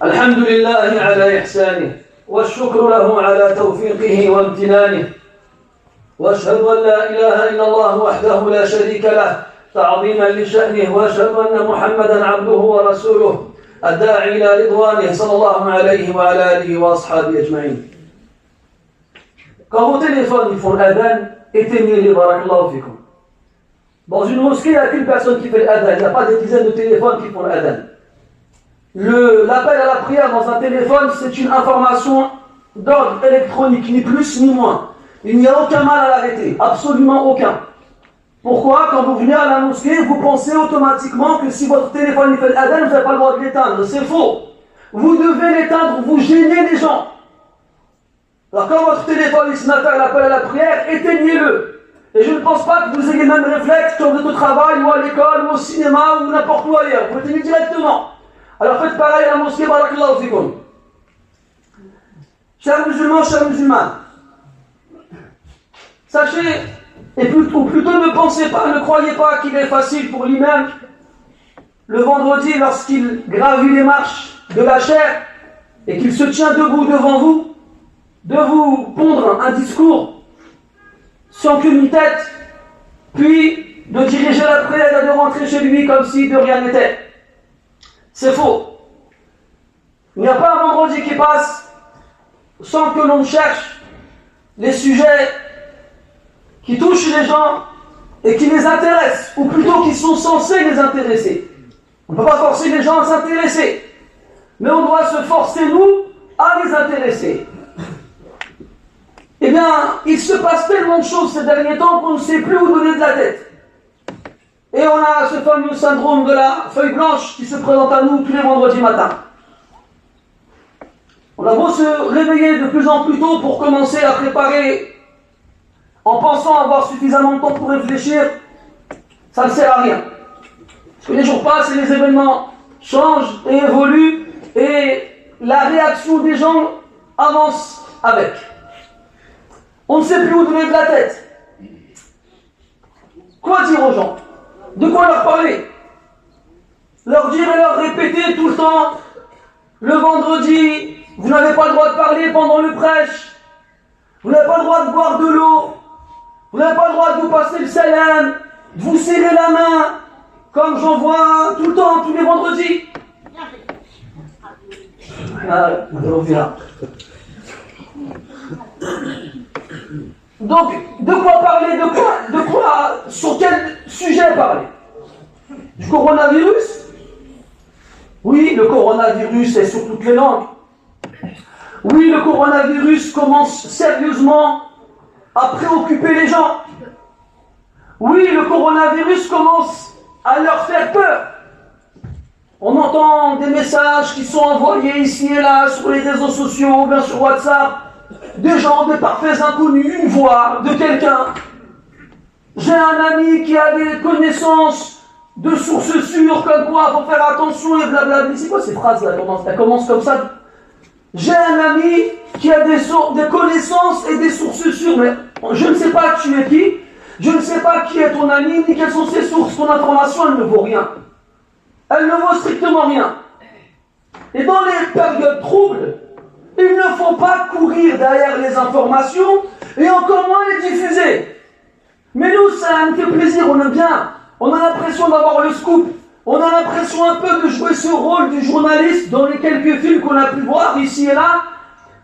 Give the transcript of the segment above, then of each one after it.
الحمد لله على إحسانه والشكر له على توفيقه وامتنانه وأشهد أن لا إله إلا الله وحده لا شريك له تعظيما لشأنه وأشهد أن محمدا عبده ورسوله الداعي إلى رضوانه صلى الله عليه وعلى آله وأصحابه أجمعين. Quand vos téléphones font l'adhan, éteignez-les, barakallahu fikum. Dans une mosquée, il n'y a qu'une personne qui fait l'adhan, il n'y a pas des dizaines de téléphones qui font l'adhan. L'appel à la prière dans un téléphone, c'est une information d'ordre électronique, ni plus ni moins. Il n'y a aucun mal à l'arrêter, absolument aucun. Pourquoi? Quand vous venez à la mosquée, vous pensez automatiquement que si votre téléphone fait l'adhan, vous n'avez pas le droit de l'éteindre. C'est faux. Vous devez l'éteindre, vous gênez les gens. Alors quand votre téléphone est à faire l'appel à la prière, éteignez-le. Et je ne pense pas que vous ayez le même réflexe quand vous êtes au travail, ou à l'école, ou au cinéma, ou n'importe où ailleurs. Vous l'éteignez directement. Alors faites pareil à la mosquée, barakallahu fikum. Chers musulmans, chères musulmanes, sachez, ou plutôt ne pensez pas, ne croyez pas qu'il est facile pour l'imam, le vendredi, lorsqu'il gravit les marches de la chair, et qu'il se tient debout devant vous, de vous pondre un discours sans qu'une tête, puis de diriger la prière et de rentrer chez lui comme si de rien n'était. C'est faux. Il n'y a pas un vendredi qui passe sans que l'on cherche les sujets qui touchent les gens et qui les intéressent, ou plutôt qui sont censés les intéresser. On ne peut pas forcer les gens à s'intéresser, mais on doit se forcer, nous, à les intéresser. Eh bien, il se passe tellement de choses ces derniers temps qu'on ne sait plus où donner de la tête. Et on a ce fameux syndrome de la feuille blanche qui se présente à nous tous les vendredis matins. On a beau se réveiller de plus en plus tôt pour commencer à préparer en pensant avoir suffisamment de temps pour réfléchir, ça ne sert à rien. Parce que les jours passent et les événements changent et évoluent et la réaction des gens avance avec. On ne sait plus où donner de la tête. Quoi dire aux gens? De quoi leur parler? Leur dire et leur répéter tout le temps, le vendredi, vous n'avez pas le droit de parler pendant le prêche, vous n'avez pas le droit de boire de l'eau, vous n'avez pas le droit de vous passer le salam, de vous serrer la main, comme j'en vois tout le temps, tous les vendredis. Donc, de quoi parler? De quoi? Sur quel sujet parler? Du coronavirus? Oui, le coronavirus est sur toutes les langues. Oui, le coronavirus commence sérieusement à préoccuper les gens. Oui, le coronavirus commence à leur faire peur. On entend des messages qui sont envoyés ici et là sur les réseaux sociaux, bien sur WhatsApp, des gens, des parfaits inconnus, une voix de quelqu'un. J'ai un ami qui a des connaissances de sources sûres, comme quoi il faut faire attention et blablabla. C'est quoi ces phrases-là? Elles commencent comme ça. J'ai un ami qui a des connaissances et des sources sûres, mais je ne sais pas tu es qui, je ne sais pas qui est ton ami, ni quelles sont ses sources. Ton information, elle ne vaut rien. Elle ne vaut strictement rien. Et dans les périodes troubles, il ne faut pas courir derrière les informations et encore moins les diffuser. Mais nous, ça me fait plaisir, on aime bien. On a l'impression d'avoir le scoop. On a l'impression un peu de jouer ce rôle du journaliste dans les quelques films qu'on a pu voir ici et là.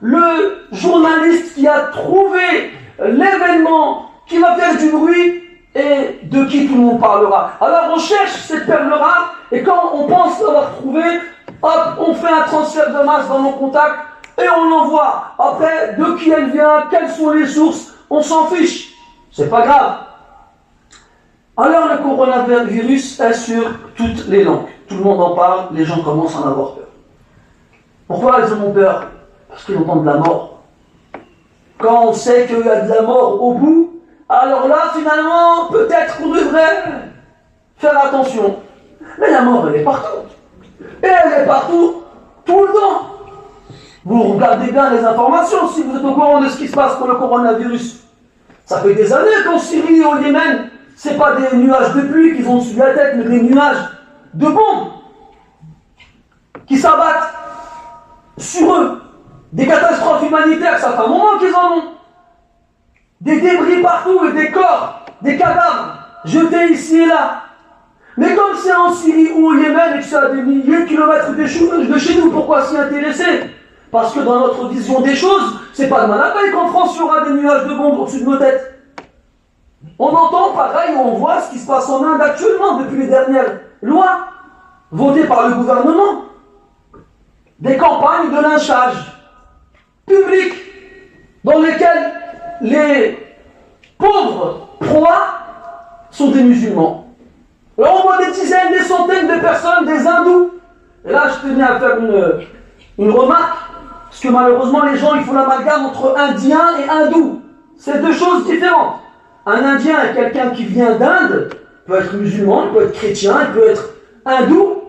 Le journaliste qui a trouvé l'événement qui va faire du bruit et de qui tout le monde parlera. Alors on cherche cette perle rare et quand on pense l'avoir trouvée, hop, on fait un transfert de masse dans nos contacts et on l'envoie. Après, de qui elle vient, quelles sont les sources, on s'en fiche. C'est pas grave. Alors le coronavirus est sur toutes les langues. Tout le monde en parle, les gens commencent à en avoir peur. Pourquoi ils en ont peur? Parce qu'ils entendent de la mort. Quand on sait qu'il y a de la mort au bout, alors là, finalement, peut-être qu'on devrait faire attention. Mais la mort, elle est partout. Et elle est partout, tout le temps. Vous regardez bien les informations si vous êtes au courant de ce qui se passe pour le coronavirus. Ça fait des années qu'en Syrie et au Yémen, c'est pas des nuages de pluie qu'ils ont sur la tête, mais des nuages de bombes qui s'abattent sur eux. Des catastrophes humanitaires, ça fait un moment qu'ils en ont. Des débris partout et des corps, des cadavres jetés ici et là. Mais comme c'est en Syrie ou au Yémen et que c'est à des milliers de kilomètres de chez nous, pourquoi s'y intéresser? Parce que dans notre vision des choses, c'est pas demain la veille qu'en France il y aura des nuages de bombes au-dessus de nos têtes. On entend pareil, on voit ce qui se passe en Inde actuellement depuis les dernières lois votées par le gouvernement. Des campagnes de lynchage public dans lesquelles les pauvres proies sont des musulmans. Alors on voit des dizaines, des centaines de personnes, des hindous. Et là je tenais à faire une remarque, parce que malheureusement les gens ils font l'amalgame entre indien et hindou. C'est deux choses différentes. Un indien est quelqu'un qui vient d'Inde, il peut être musulman, il peut être chrétien, il peut être hindou.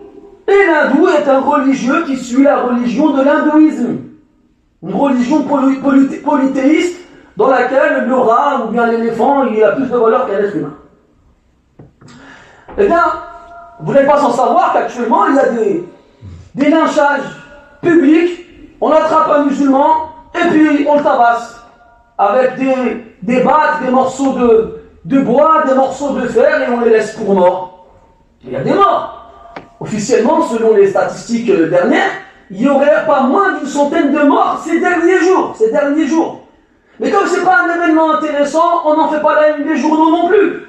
Et l'hindou est un religieux qui suit la religion de l'hindouisme. Une religion polythéiste dans laquelle le rat ou bien l'éléphant il a plus de valeur qu'un être humain. Eh bien, vous n'êtes pas sans savoir qu'actuellement il y a des lynchages publics. On attrape un musulman et puis on le tabasse avec des battes, des morceaux de bois, des morceaux de fer et on les laisse pour morts. Il y a des morts. Officiellement, selon les statistiques dernières, il n'y aurait pas moins d'une centaine de morts ces derniers jours. Mais comme ce n'est pas un événement intéressant, on n'en fait pas la une des journaux non plus.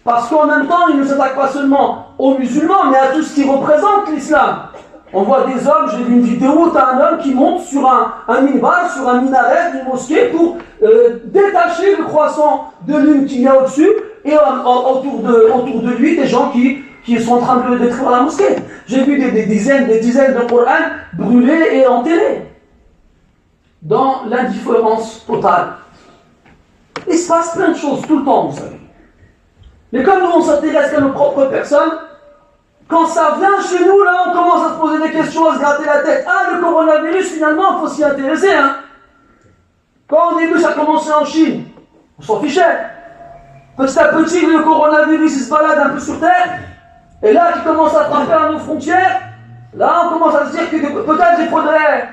Parce qu'en même temps, il ne s'attaque pas seulement aux musulmans, mais à tout ce qui représente l'islam. On voit des hommes, j'ai vu une vidéo où tu as un homme qui monte sur un minbar, sur un minaret d'une mosquée pour détacher le croissant de lune qu'il y a au-dessus et autour de lui des gens qui sont en train de détruire la mosquée. J'ai vu des dizaines de Coran brûlés et enterrés dans l'indifférence totale. Il se passe plein de choses tout le temps, vous savez. Mais comme nous on s'intéresse qu'à nos propres personnes, quand ça vient chez nous, là, on commence à se poser des questions, à se gratter la tête. Ah, le coronavirus, finalement, il faut s'y intéresser, hein. Quand au début, ça a commencé en Chine, on s'en fichait. Petit à petit, le coronavirus, il se balade un peu sur Terre. Et là, qui commence à frapper à nos frontières, là, on commence à se dire que peut-être il faudrait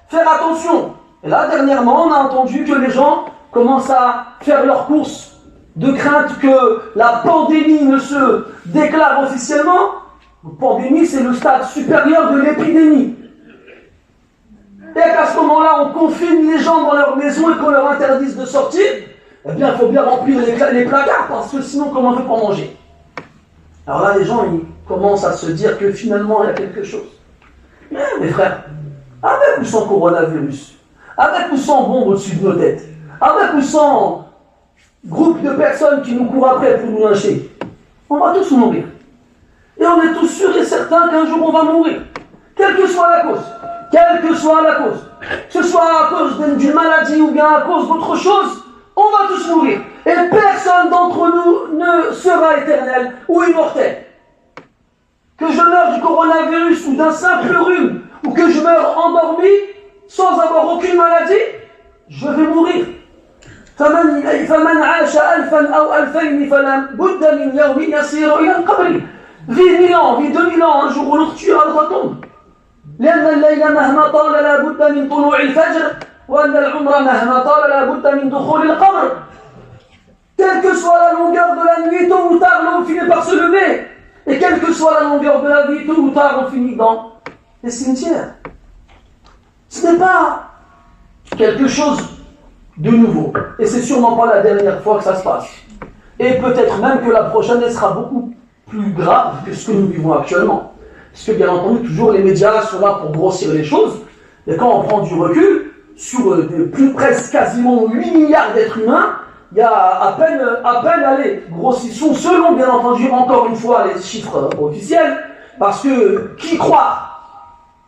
faire attention. Et là, dernièrement, on a entendu que les gens commencent à faire leurs courses de crainte que la pandémie ne se déclare officiellement. La pandémie, c'est le stade supérieur de l'épidémie. Et qu'à ce moment-là, on confine les gens dans leur maison et qu'on leur interdise de sortir, eh bien, il faut bien remplir les placards, parce que sinon, comment on fait pour manger? Alors là, les gens, ils commencent à se dire que finalement, il y a quelque chose. Mais mes frères, avec ou sans coronavirus, avec ou sans bombe au-dessus de nos têtes, avec ou sans groupe de personnes qui nous courent après pour nous lyncher, on va tous mourir. Et on est tous sûrs et certains qu'un jour on va mourir. Quelle que soit la cause. Quelle que soit la cause. Que ce soit à cause d'une maladie ou bien à cause d'autre chose, on va tous mourir. Et personne d'entre nous ne sera éternel ou immortel. Que je meure du coronavirus ou d'un simple rhume, ou que je meure endormi, sans avoir aucune maladie, je vais mourir. فمن عاش 1000 أو 2000 فلا بد من يوم يسير إلى القبر. Vis 1000 ans, vis 2000 ans, un jour ou l'autre tu iras dans ta tombe. لأن الليل مهما طال لا بد من طلوع الفجر وأن العمر مهما طال لا بد من دخول القبر. Quelle que soit la longueur de la nuit, tôt ou tard, l'homme finit par se lever. Et quelle que soit la longueur de la vie, tôt ou tard, on finit dans les cimetières. Ce n'est pas quelque chose de nouveau. Et c'est sûrement pas la dernière fois que ça se passe. Et peut-être même que la prochaine, elle sera beaucoup plus grave que ce que nous vivons actuellement. Parce que bien entendu, toujours les médias sont là pour grossir les choses. Et quand on prend du recul, sur presque quasiment 8 milliards d'êtres humains, il y a à peine allez, grossissons selon bien entendu encore une fois les chiffres officiels, parce que qui croit?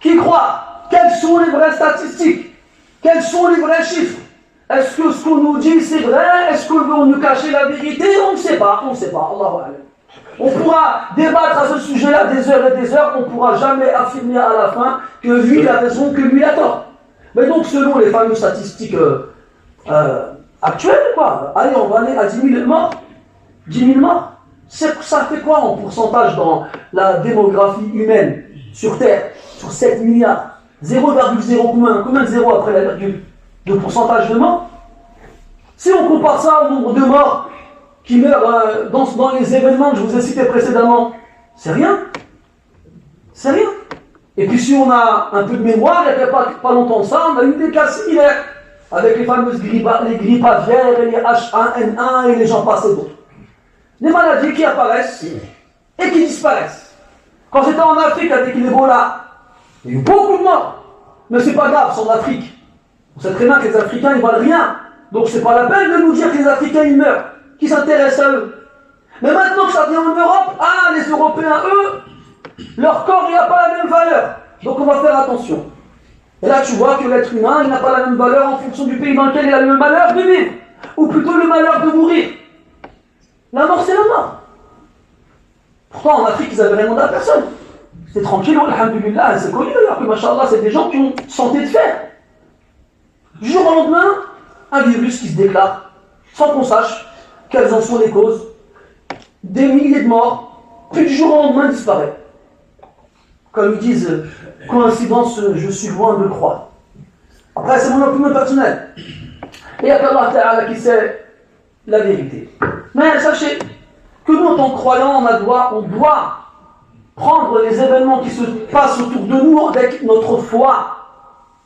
Quelles sont les vraies statistiques? Quels sont les vrais chiffres? Est-ce que ce qu'on nous dit c'est vrai? Est-ce qu'on veut nous cacher la vérité? On ne sait pas, Allahu A'lam. On pourra débattre à ce sujet-là des heures et des heures, on ne pourra jamais affirmer à la fin que lui a raison, que lui a tort. Mais donc selon les fameuses statistiques actuelles, quoi, allez, on va aller à 10 000 morts 10 000 morts. Ça fait quoi en pourcentage dans la démographie humaine sur Terre, sur 7 milliards? 0,0 combien de zéros après la virgule de pourcentage de morts? Si on compare ça au nombre de morts qui meurent dans les événements que je vous ai cités précédemment, c'est rien. C'est rien. Et puis si on a un peu de mémoire, il n'y a pas longtemps de ça, on a eu des cas similaires avec les fameuses grippes aviaires et les H1N1 et les gens passent et d'autres. Des maladies qui apparaissent et qui disparaissent. Quand j'étais en Afrique avec l'Ebola, il y a eu beaucoup de morts. Mais c'est pas grave, c'est en Afrique. On sait très bien que les Africains, ils valent rien. Donc c'est pas la peine de nous dire que les Africains, ils meurent. Qui s'intéressent à eux. Mais maintenant que ça vient en Europe, les Européens, eux, leur corps, il n'a pas la même valeur. Donc on va faire attention. Et là, tu vois que l'être humain, il n'a pas la même valeur en fonction du pays dans lequel il a le malheur de vivre. Ou plutôt le malheur de mourir. La mort, c'est la mort. Pourtant, en Afrique, ils n'avaient rien demandé à personne. C'était tranquille, alhamdulillah, c'est connu d'ailleurs que, machallah, c'est des gens qui ont santé de fer. Du jour au lendemain, un virus qui se déclare, sans qu'on sache quelles en sont les causes. Des milliers de morts, puis du jour au lendemain, disparaît. Comme ils disent, coïncidence, je suis loin de le croire. Après, c'est mon opinion personnelle. Et il n'y a qu'Allah Ta'ala qui sait la vérité. Mais sachez que nous, en tant que croyants, on doit prendre les événements qui se passent autour de nous avec notre foi,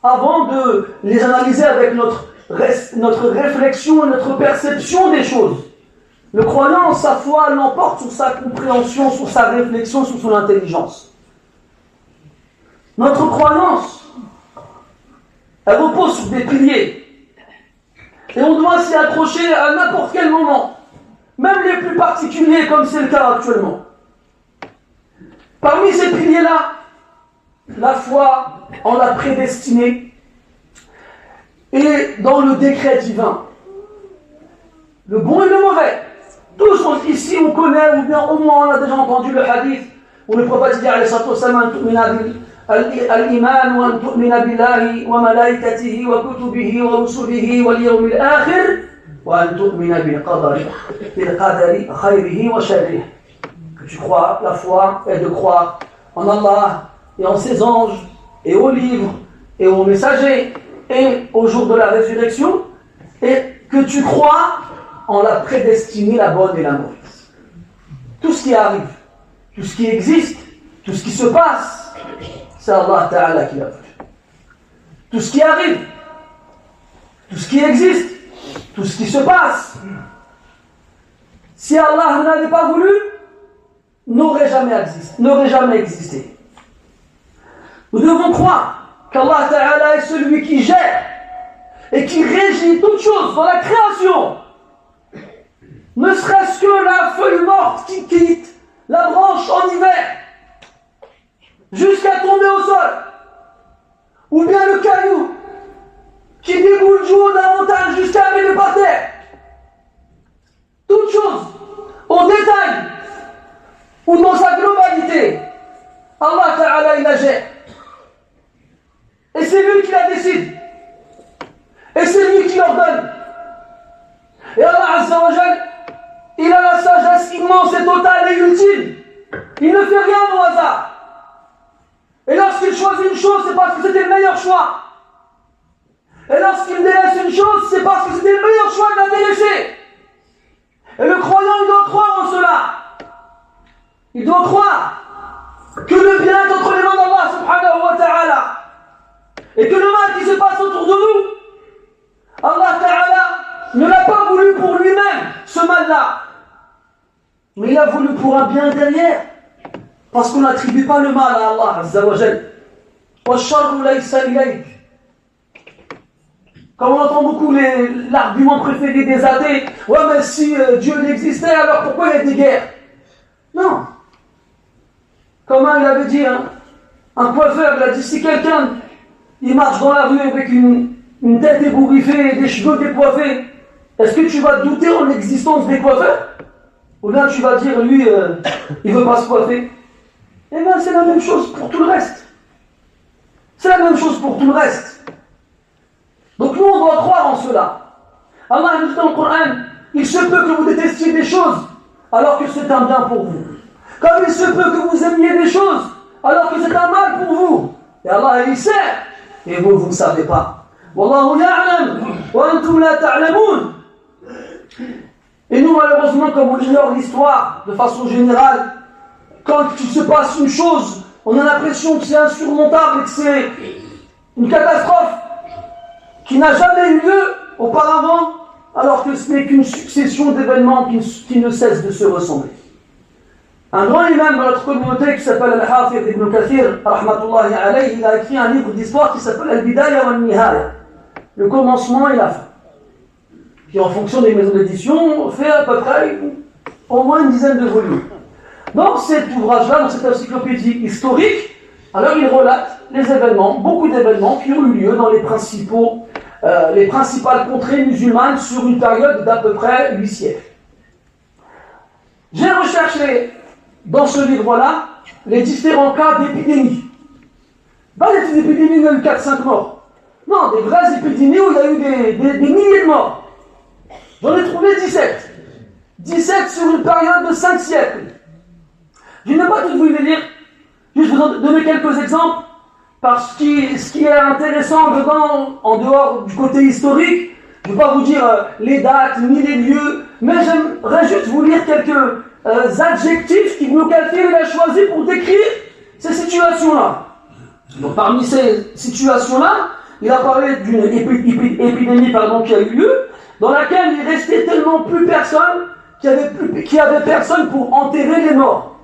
avant de les analyser avec notre réflexion et notre perception des choses. Le croyant, sa foi l'emporte sur sa compréhension, sur sa réflexion, sur son intelligence. Notre croyance, elle repose sur des piliers. Et on doit s'y accrocher à n'importe quel moment, même les plus particuliers comme c'est le cas actuellement. Parmi ces piliers-là, la foi en la prédestinée et dans le décret divin. Le bon et le mauvais. Tous ici on connaît, ou bien au moins on a déjà entendu le hadith où le prophète dit alayhi salatu wassalam al-iman wa an tu'mina billahi wa malaikatihi wa kutubihi wa rusulihi wal yawmil akhir wa an tu'mina bil qadari khayrihi wa sharrihi. Que tu crois, la foi est de croire en Allah et en ses anges et aux livres et aux messagers et au jour de la résurrection, et que tu crois en la prédestinée, la bonne et la mauvaise. Tout ce qui arrive, tout ce qui existe, tout ce qui se passe, c'est Allah Ta'ala qui l'a voulu. Tout ce qui arrive, tout ce qui existe, tout ce qui se passe, si Allah n'avait pas voulu, n'aurait jamais existé. Nous devons croire qu'Allah Ta'ala est celui qui gère et qui régit toutes choses dans la création. Ne serait-ce que la feuille morte qui quitte la branche en hiver jusqu'à tomber au sol, ou bien le caillou qui déboule du haut de la montagne jusqu'à arriver par terre. Toutes choses, au détail ou dans sa globalité, Allah Ta'ala il la gère. Et c'est lui qui la décide. Et c'est lui qui l'ordonne. Et Allah Azza wa Jal, il a la sagesse immense et totale et ultime. Il ne fait rien au hasard. Et lorsqu'il choisit une chose, c'est parce que c'était le meilleur choix. Et lorsqu'il délaisse une chose, c'est parce que c'était le meilleur choix de la délaisser. Et le croyant, il doit croire en cela. Il doit croire que le bien est entre les mains d'Allah subhanahu wa ta'ala. Et que le mal qui se passe autour de nous, Allah Ta'ala ne l'a pas voulu pour lui-même, ce mal-là. Mais il a voulu pour un bien derrière. Parce qu'on n'attribue pas le mal à Allah Azza wa Jal. وَالشَّرُّ لَيْسَ إِلَيْكَ. Comme on entend beaucoup l'argument préféré des athées, ouais mais si Dieu n'existait, alors pourquoi il y a des guerres? Non. Comme il avait dit, un coiffeur, il a dit, si quelqu'un il marche dans la rue avec une tête ébouriffée et des cheveux décoiffés, est-ce que tu vas douter en l'existence des coiffeurs? Ou bien tu vas dire, lui, il ne veut pas se coiffer? Eh bien, c'est la même chose pour tout le reste. C'est la même chose pour tout le reste. Donc nous, on doit croire en cela. Allah nous dit dans le Coran, il se peut que vous détestiez des choses alors que c'est un bien pour vous. Comme il se peut que vous aimiez des choses alors que c'est un mal pour vous. Et Allah il sait, et vous ne savez pas. Wallahu ya'lam, wa antum la ta'lamoun. Et nous, malheureusement, comme on ignore l'histoire de façon générale, quand il se passe une chose, on a l'impression que c'est insurmontable et que c'est une catastrophe qui n'a jamais eu lieu auparavant, alors que ce n'est qu'une succession d'événements qui ne cessent de se ressembler. Un grand imam de notre communauté qui s'appelle Al-Hafidh Ibn Kathir, rahmatullahi alayhi, il a écrit un livre d'histoire qui s'appelle Al-Bidaya wa Al-Nihaya, le commencement et la fin, qui en fonction des maisons d'édition fait à peu près au moins une dizaine de volumes. Dans cet ouvrage-là, dans cette encyclopédie historique, alors il relate les événements, beaucoup d'événements qui ont eu lieu dans les principales contrées musulmanes sur une période d'à peu près 8 siècles. J'ai recherché dans ce livre-là les différents cas d'épidémies. Pas des épidémies où il y a eu 4-5 morts. Non, des vraies épidémies où il y a eu des milliers de morts. J'en ai trouvé 17. 17 sur une période de 5 siècles. Je n'ai pas tout vous les lire, juste vous donner quelques exemples, parce que ce qui est intéressant dedans, en dehors du côté historique, je ne vais pas vous dire les dates ni les lieux, mais j'aimerais juste vous lire quelques adjectifs qu'Ibn Kathir a choisi pour décrire ces situations-là. Donc parmi ces situations-là, il a parlé d'une épidémie qui a eu lieu, dans laquelle il restait tellement plus personne qu'il y avait personne pour enterrer les morts.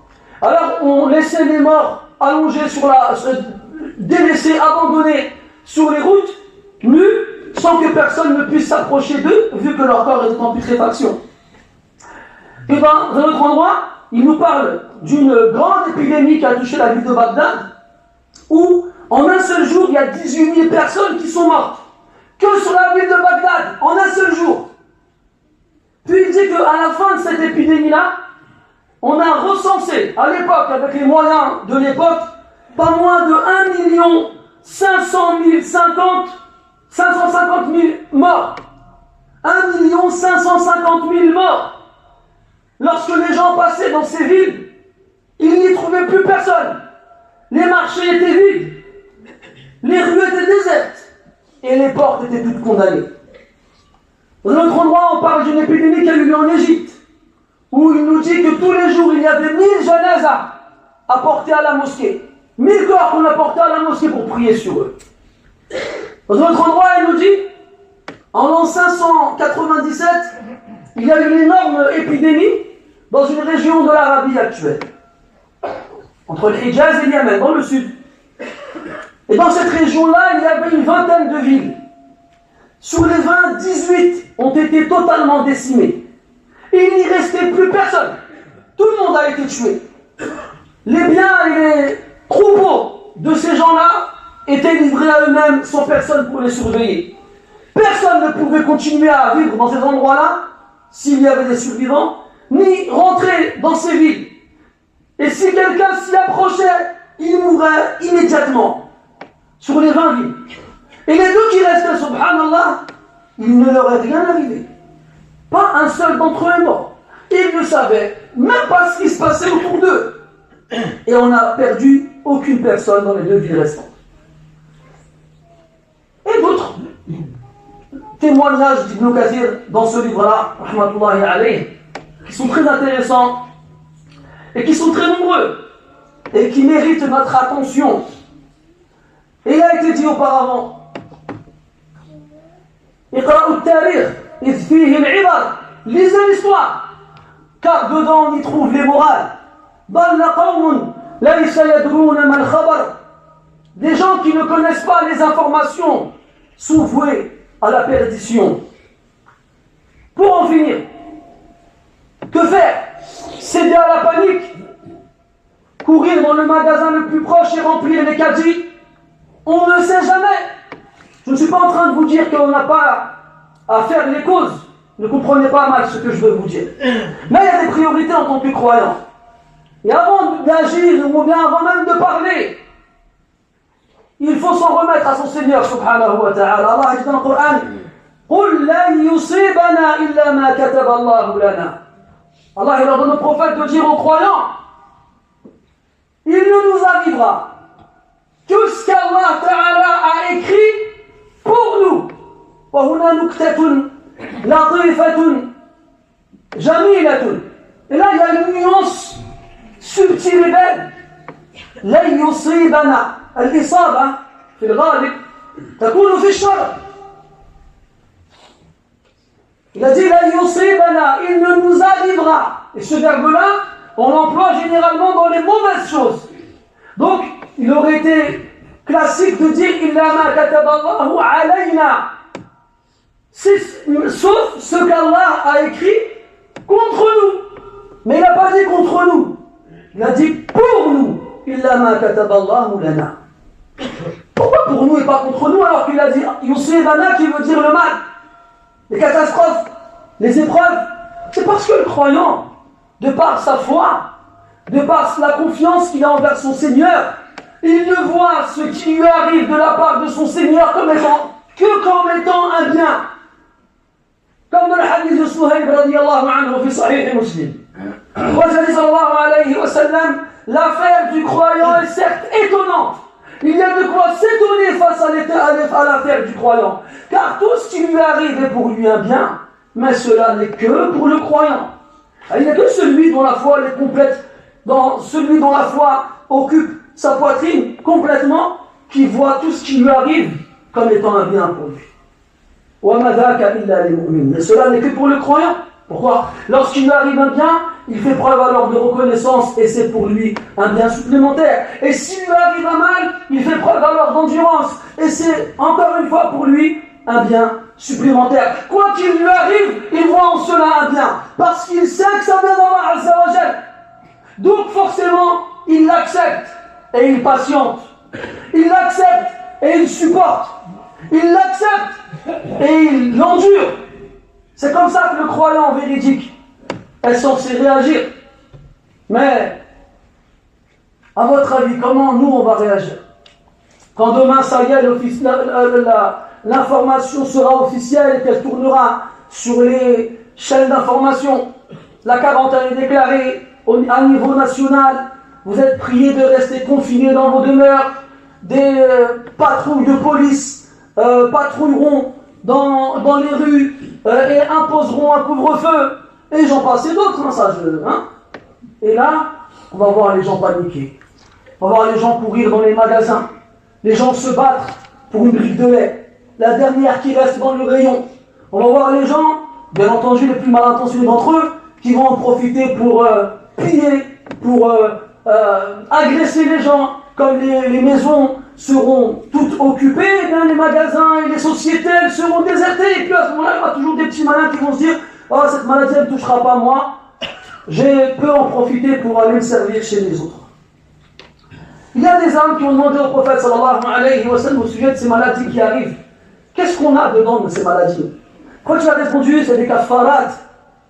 Alors on laissait les morts allongés délaissés, abandonnés sur les routes, nus, sans que personne ne puisse s'approcher d'eux, vu que leur corps était en putréfaction. Et dans un autre endroit, il nous parle d'une grande épidémie qui a touché la ville de Bagdad, où en un seul jour, il y a 18 000 personnes qui sont mortes. Que sur la ville de Bagdad, en un seul jour. Puis il dit qu'à la fin de cette épidémie-là, on a recensé, à l'époque, avec les moyens de l'époque, pas moins de 1 550 000 morts. 1 550 000 morts. Lorsque les gens passaient dans ces villes, ils n'y trouvaient plus personne. Les marchés étaient vides. Les rues étaient désertes. Et les portes étaient toutes condamnées. Dans un autre endroit, on parle d'une épidémie qui a eu lieu en Égypte, où il nous dit que tous les jours, il y avait 1000 janazas apportés à la mosquée. 1000 corps qu'on apportait à la mosquée pour prier sur eux. Dans un autre endroit, il nous dit, en l'an 597, il y a eu une énorme épidémie dans une région de l'Arabie actuelle, entre le Hijaz et le Yémen, dans le sud. Et dans cette région-là, il y avait une vingtaine de villes. Sur les 20, 18 ont été totalement décimées. Et il n'y restait plus personne. Tout le monde a été tué. Les biens et les troupeaux de ces gens-là étaient livrés à eux-mêmes sans personne pour les surveiller. Personne ne pouvait continuer à vivre dans ces endroits-là s'il y avait des survivants, ni rentrer dans ces villes. Et si quelqu'un s'y approchait, il mourrait immédiatement sur les 20 villes. Et les deux qui restaient, subhanallah, il ne leur est rien arrivé. Pas un seul d'entre eux est mort. Ils ne savaient même pas ce qui se passait autour d'eux. Et on n'a perdu aucune personne dans les 2 villes restantes. Et d'autres témoignages d'Ibn Kathir dans ce livre-là, rahmatullahi alayhi, qui sont très intéressants et qui sont très nombreux et qui méritent notre attention. Et il a été dit auparavant, اقرأوا التاريخ إذ فيه العبر, lisez l'histoire, car dedans on y trouve les morales. ضل قوم ليس يدرون ما الخبر, des gens qui ne connaissent pas les informations sont voués à la perdition. Pour en finir, que faire? Céder à la panique? Courir dans le magasin le plus proche et remplir les caddies? On ne sait jamais. Je ne suis pas en train de vous dire qu'on n'a pas à faire les causes. Ne comprenez pas mal ce que je veux vous dire. Mais il y a des priorités en tant que croyant. Et avant d'agir, ou bien avant même de parler, il faut s'en remettre à son Seigneur, subhanahu wa ta'ala. Allah dit dans le Coran, قُلْ لَنْ يُصِيبَنَا إِلَّا مَا كَتَبَ اللَّهُ لَنَا. Allah il ordonne au prophète de dire aux croyants, il ne nous arrivera que ce qu'Allah Ta'ala a écrit pour nous. وهنا نكتة لطيفة جميلة. Et là il y a une nuance subtile et belle. لن يصيبنا الإصابة في الغالب تكون في الشر. Il a dit لن يصيبنا, il ne nous arrivera. Et ce verbe-là, on l'emploie généralement dans les mauvaises choses. Donc, il aurait été classique de dire إلا ما كتب الله علينا, sauf ce qu'Allah a écrit contre nous. Mais il n'a pas dit contre nous, il a dit pour nous. إلا ما كتب الله لنا. Pourquoi pour nous et pas contre nous, alors qu'il a dit يصيبنا qui veut dire le mal, les catastrophes, les épreuves? C'est parce que le croyant, de par sa foi, de par la confiance qu'il a envers son Seigneur, il ne voit ce qui lui arrive de la part de son Seigneur comme étant un bien. Comme dans le hadith de Suhayb radiyallahu anhu fi sahih Muslim. Prophète sallallahu alayhi wa sallam, l'affaire du croyant est certes étonnante. Il y a de quoi s'étonner face à l'affaire du croyant. Car tout ce qui lui arrive est pour lui un bien, mais cela n'est que pour le croyant. Il n'y a que celui dont la foi est complète, celui dont la foi occupe sa poitrine complètement, qui voit tout ce qui lui arrive comme étant un bien pour lui. Mais cela n'est que pour le croyant. Pourquoi? Lorsqu'il lui arrive un bien, il fait preuve alors de reconnaissance et c'est pour lui un bien supplémentaire. Et s'il lui arrive un mal, il fait preuve alors d'endurance et c'est encore une fois pour lui un bien supplémentaire. Quoi qu'il lui arrive, il voit en cela un bien parce qu'il sait que ça vient d'Allah Azza wa Jal. Donc forcément, il l'accepte et il patiente. Il l'accepte et il supporte. Il l'accepte et il l'endure. C'est comme ça que le croyant véridique est censé réagir. Mais, à votre avis, comment nous on va réagir? Quand demain, ça y est, l'information sera officielle et qu'elle tournera sur les chaînes d'information, la quarantaine est déclarée à niveau national, vous êtes priés de rester confinés dans vos demeures, des patrouilles de police patrouilleront dans les rues et imposeront un couvre-feu, et j'en passe et d'autres, Et là, on va voir les gens paniquer, on va voir les gens courir dans les magasins, les gens se battre pour une brique de lait, la dernière qui reste dans le rayon. On va voir les gens, bien entendu les plus mal intentionnés d'entre eux, qui vont en profiter pour piller, pour agresser les gens. Comme les maisons seront toutes occupées, eh bien les magasins et les sociétés seront désertés. Et puis à ce moment-là, il y aura toujours des petits malins qui vont se dire « Oh, cette maladie ne touchera pas moi, je peux en profiter pour aller me servir chez les autres. » Il y a des âmes qui ont demandé au prophète sallallahu alayhi wa sallam au sujet de ces maladies qui arrivent. Qu'est-ce qu'on a dedans de ces maladies? Quand tu as répondu, c'est des kafarat,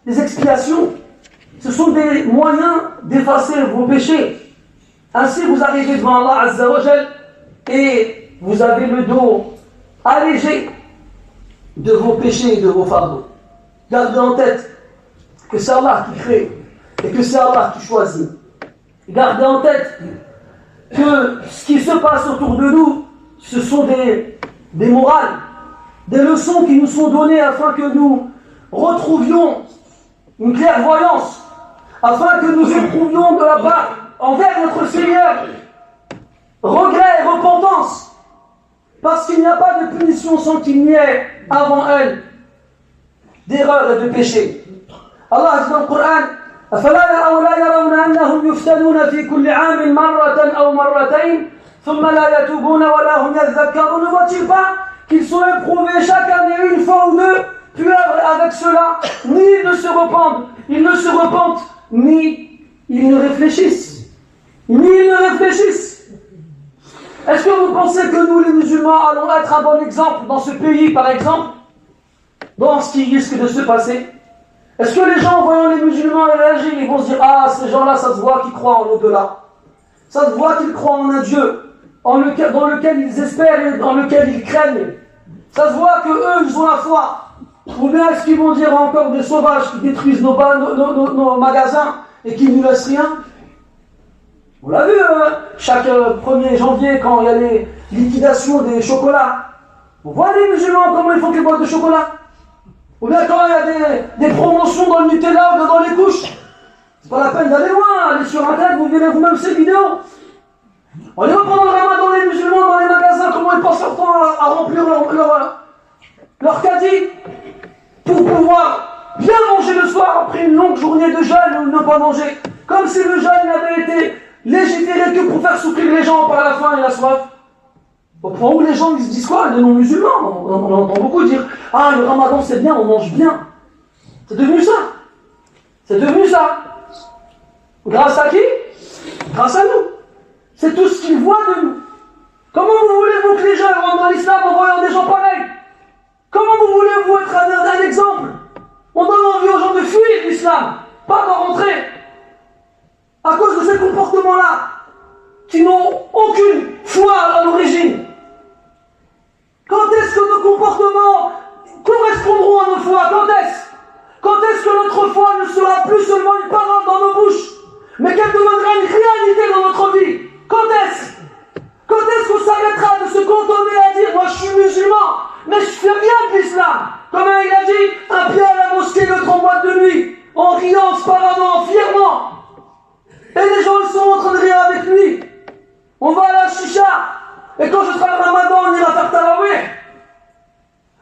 des expiations. Ce sont des moyens d'effacer vos péchés. Ainsi, vous arrivez devant Allah Azza wa Jal et vous avez le dos allégé de vos péchés et de vos fardeaux. Gardez en tête que c'est Allah qui crée et que c'est Allah qui choisit. Gardez en tête que ce qui se passe autour de nous, ce sont des morales, des leçons qui nous sont données afin que nous retrouvions une clairvoyance, afin que nous éprouvions de la part envers notre Seigneur regret et repentance, parce qu'il n'y a pas de punition sans qu'il n'y ait avant elle d'erreur et de péché. Allah dit dans le Coran أفلا يرون أنهم يفتنون في كل عام مرة أو مرتين ثم لا يتوبون ولا هم يذكرون. Ne voit-il pas qu'ils sont éprouvés chaque année une fois ou deux, puis avec cela, ni ils ne se repentent, ni ils ne réfléchissent. Est-ce que vous pensez que nous, les musulmans, allons être un bon exemple dans ce pays, par exemple, dans ce qui risque de se passer? Est-ce que les gens, en voyant les musulmans réagir, ils vont se dire « Ah, ces gens-là, ça se voit qu'ils croient en l'au-delà. Ça se voit qu'ils croient en un Dieu, dans lequel ils espèrent et dans lequel ils craignent. Ça se voit qu'eux, ils ont la foi. Ou bien est-ce qu'ils vont dire encore des sauvages qui détruisent nos magasins et qui ne nous laissent rien? On l'a vu, chaque 1er janvier, quand il y a les liquidations des chocolats. On voit les musulmans comment ils font les boîtes de chocolat. Ou bien quand il y a des promotions dans le Nutella ou dans les couches. C'est pas la peine d'aller loin, allez sur Internet, vous verrez vous-même ces vidéos. On les voit pendant le ramadan, les musulmans dans les magasins, comment ils passent leur temps à remplir leur caddie pour pouvoir bien manger le soir après une longue journée de jeûne ou ne pas manger. Comme si le jeûne avait été légiféré que pour faire souffrir les gens par la faim et la soif. Au point où les gens ils se disent quoi? Les non-musulmans, on entend beaucoup dire « Ah, le ramadan c'est bien, on mange bien ». C'est devenu ça. C'est devenu ça. Grâce à qui? Grâce à nous. C'est tout ce qu'ils voient de nous. Comment vous voulez-vous que les gens rentrent dans l'islam en voyant des gens pareils? Comment vous voulez-vous être un exemple? On donne envie aux gens de fuir l'islam, pas d'en rentrer. À cause de ces comportements-là, qui n'ont aucune foi à l'origine. Quand est-ce que nos comportements correspondront à nos foi? Quand est-ce que notre foi ne sera plus seulement une parole dans nos bouches, mais qu'elle deviendra une réalité dans notre vie? Quand est-ce qu'on s'arrêtera de se cantonner à dire « Moi je suis musulman, mais je fais rien de l'islam ». Comme il a dit, un pied à la mosquée, l'autre en boîte de nuit, en riant, se paradant, fièrement. Et les gens ils sont en train de rire avec lui. On va à la chicha, et quand je serai le ramadan, on ira faire tarawih.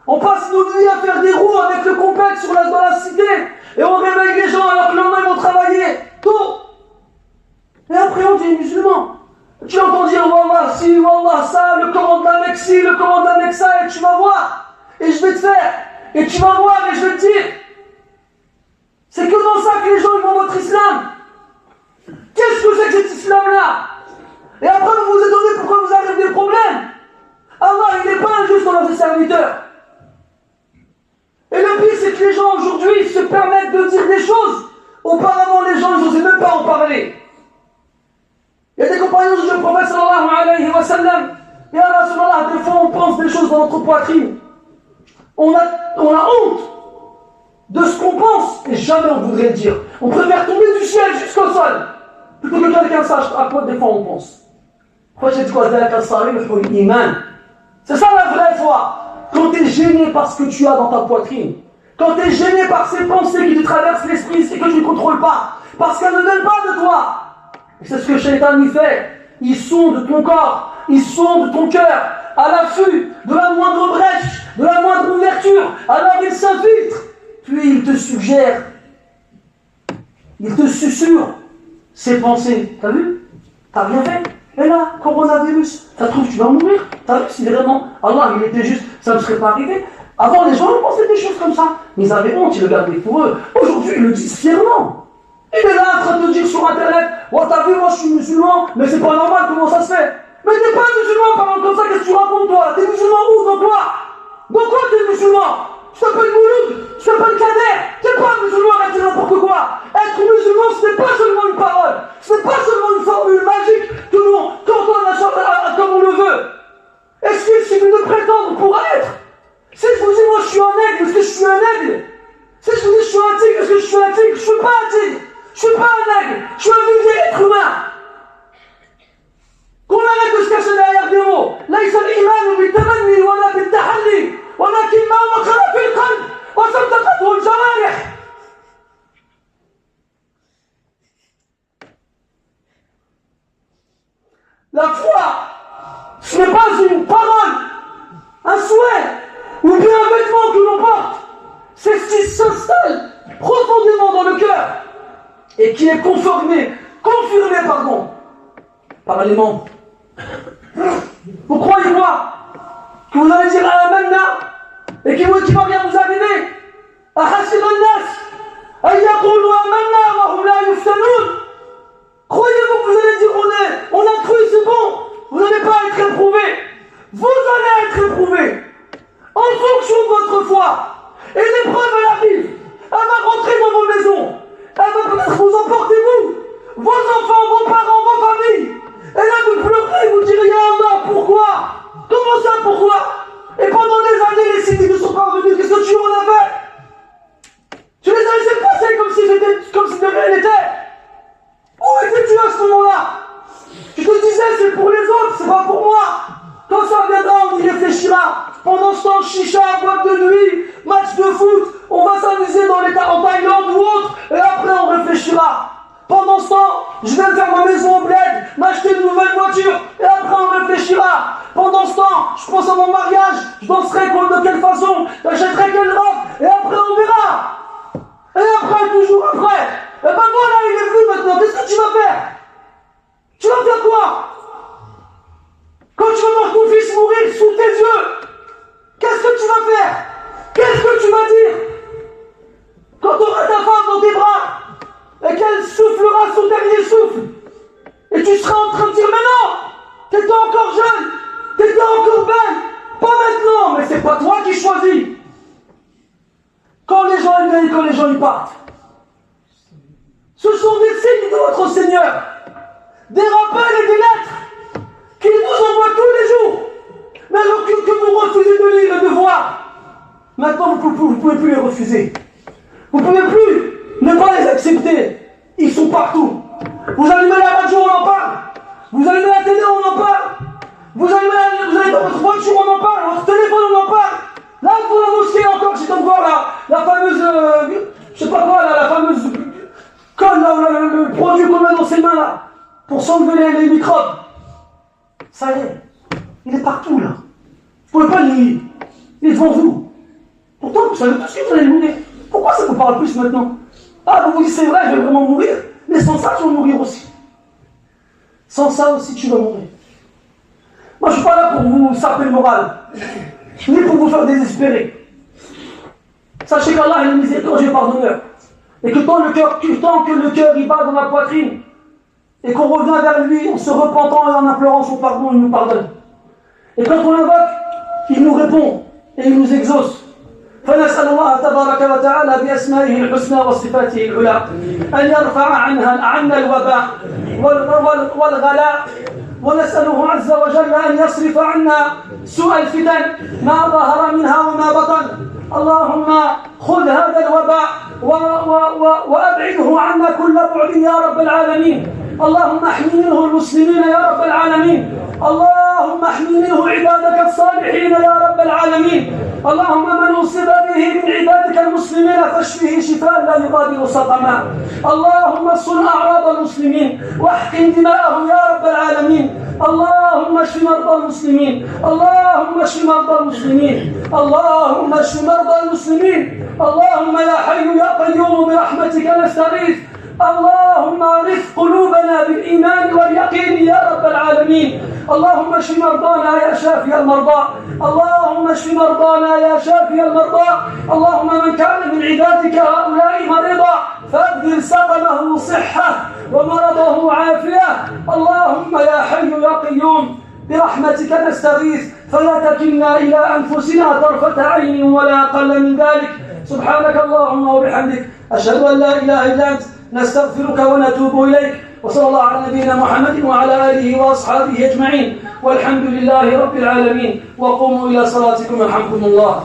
On passe nos nuits à faire des roues avec le complexe dans la cité, et on réveille les gens alors que le lendemain ils vont travailler tôt. Et après on dit musulman. Tu entends dire Wallah si, Wallah ça, le Coran de la Mecque ci, le Coran de la Mecque ça, et tu vas voir, et je vais te faire, et tu vas voir, et je vais te dire. C'est que dans ça que les gens ils voient votre islam. Qu'est-ce que c'est que cet islam-là? Et après vous vous étonnez pourquoi vous avez des problèmes. Allah il n'est pas injuste envers ses serviteurs. Et le pire c'est que les gens aujourd'hui se permettent de dire des choses. Auparavant les gens ils n'osaient même pas en parler. Il y a des compagnons du prophète sallallahu alayhi wa sallam. Et à Rasulallah, des fois on pense des choses dans notre poitrine. On a honte de ce qu'on pense et jamais on voudrait le dire. On préfère tomber du ciel jusqu'au sol plutôt que quelqu'un sache à quoi des fois on pense. C'est ça la vraie foi. Quand tu es gêné par ce que tu as dans ta poitrine, quand tu es gêné par ces pensées qui te traversent l'esprit et que tu ne contrôles pas, parce qu'elles ne viennent pas de toi. Et c'est ce que Shaitan y fait. Il sonde ton corps, il sonde ton cœur, à l'affût de la moindre brèche, de la moindre ouverture. Alors il s'infiltre, puis il te suggère, il te susurre ses pensées. T'as vu? T'as rien fait? Et là, coronavirus, ça trouve tu vas mourir. T'as vu si vraiment Allah il était juste, ça ne serait pas arrivé. Avant les gens ils pensaient des choses comme ça, mais ils avaient honte, ils le gardaient pour eux. Aujourd'hui ils le disent fièrement. Il est là en train de te dire sur internet, oh t'as vu moi je suis musulman, mais c'est pas normal, comment ça se fait? Mais t'es pas musulman parlant comme ça, qu'est-ce que tu racontes toi? T'es musulman où? Dans quoi? Dans quoi t'es musulman? Tu t'appelles Mouloud, tu t'appelles Kader, t'es pas musulman, arrête n'importe quoi. Être musulman ce n'est pas seulement une parole, ce n'est pas seulement une formule magique que l'on cantonne comme on le veut. Est-ce qu'il suffit de prétendre pour être? Si je vous dis moi je suis un aigle, est-ce que je suis un aigle? Si je vous dis je suis un tigre, est-ce que je suis un tigre? Je suis pas un tigre, je suis pas un aigle, je suis un vulgaire être humain. Qu'on arrête de se cacher derrière des mots. ليس الإيمان بالتمني ولا بالتحلي ولكن ما وقر في القلب وصدقته الجوارح. La foi, ce n'est pas une parole, un souhait, ou bien un vêtement que l'on porte. C'est ce qui s'installe profondément dans le cœur et qui est confirmé par les membres. Vous croyez quoi? Que vous allez dire Amanna et qui va bien vous arriver? Ahasib al-nas an yaqulu amanna wa hum la yuftanun. Croyez-vous que vous allez dire on a cru, c'est bon? Vous n'allez pas être éprouvés. Vous allez être éprouvés en fonction de votre foi. Et l'épreuve elle arrive. Elle va rentrer dans vos maisons. Elle va peut-être vous emporter vous, vos enfants, vos parents, vos familles. Et là vous pleurez, vous direz Ya Allah, pourquoi? Comment ça, pourquoi? Et pendant des années les signes ne sont pas revenus. Qu'est-ce que tu en as fait? sais, c'est pour les autres, c'est pas pour moi. Quand ça viendra, on y réfléchira. Pendant ce temps, chicha, boîte de nuit, match de foot, on va s'amuser en Thaïlande ou autre, et après on réfléchira. Pendant ce temps, je vais faire ma maison au bled, m'acheter une nouvelle voiture, et après on réfléchira. Pendant ce temps, je pense à mon mariage, je danserai de quelle façon, j'achèterai quelle robe, et après on verra. Et après, toujours après. Et ben voilà, il est venu maintenant, qu'est-ce que tu vas faire? Tu vas faire quoi? Quand tu vas voir ton fils mourir sous tes yeux, qu'est-ce que tu vas faire? Qu'est-ce que tu vas dire? Quand tu auras ta femme dans tes bras, et qu'elle soufflera son dernier souffle, et tu seras en train de dire, mais non, t'étais encore jeune, t'étais encore belle, pas maintenant, mais c'est pas toi qui choisis. Quand les gens viennent et quand les gens y partent, ce sont des signes de votre Seigneur, des rappels et des lettres qu'il nous envoie tous les jours, mais alors que vous refusez de lire et de voir. Maintenant, vous ne pouvez plus les refuser. Vous ne pouvez plus ne pas les accepter. Ils sont partout. Vous allumez la radio, on en parle. Vous allumez la télé, on en parle. Vous allez dans votre voiture, on en parle. Votre téléphone, on en parle. Là, pour la mosquée, encore, j'étais de voir la fameuse, je sais pas quoi, la fameuse colle, le produit qu'on met dans ses mains, là, pour s'enlever les microbes. Ça y est, il est partout, là. Vous ne pouvez pas le nier. Il est devant vous. Pourtant, vous savez tout ce que vous allez mourir. Pourquoi ça vous parle plus maintenant? Ah, vous vous dites, c'est vrai, je vais vraiment mourir. Mais sans ça, tu vas mourir aussi. Sans ça aussi, tu vas mourir. Moi, je ne suis pas là pour vous saper le moral, ni pour vous faire désespérer. Sachez qu'Allah est le miséricordieux pardonneur. Et que tant que le cœur il bat dans la poitrine, et qu'on revient vers lui en se repentant et en implorant son pardon, il nous pardonne. Et quand on l'invoque, il nous répond et il nous exauce. فنسأل الله تبارك وتعالى بأسمائه الحسنى وصفاته العلى أن يرفع عنا الوباء والغلاء، ونسأله عز وجل أن يصرف عنا سوء الفتن ما ظهر منها وما بطن. اللهم خذ هذا الوباء وأبعده عنا كل بعد يا رب العالمين. اللهم احمي منه المسلمين يا رب العالمين. اللهم احمي منه عبادك الصالحين يا رب العالمين. اللهم من أصيب به من عبادك المسلمين فاشفه شفاء لا يغادر سقما. اللهم صن أعراض المسلمين واحقن دماءهم يا رب العالمين. اللهم اشف مرضى المسلمين. اللهم اشف مرضى المسلمين. اللهم اشف مرضى المسلمين. اللهم يا حي يا قيوم برحمتك نستغيث. اللهم رف قلوبنا بالإيمان واليقين يا رب العالمين. اللهم اشف مرضانا يا شافي المرضى. اللهم اشف مرضانا يا شافي المرضى. اللهم من كان من عبادك هؤلاء مريضا فأبدل سقمه صحة ومرضه عافية. اللهم يا حي يا قيوم برحمتك نستغيث فلا تكلنا إلى أنفسنا طرفة عين ولا أقل من ذلك. سبحانك اللهم وبحمدك أشهد أن لا إله إلا أنت نستغفرك ونتوب إليك. وصلى الله على نبينا محمد وعلى آله وأصحابه أجمعين والحمد لله رب العالمين. وقوموا إلى صلاتكم يرحمكم الله.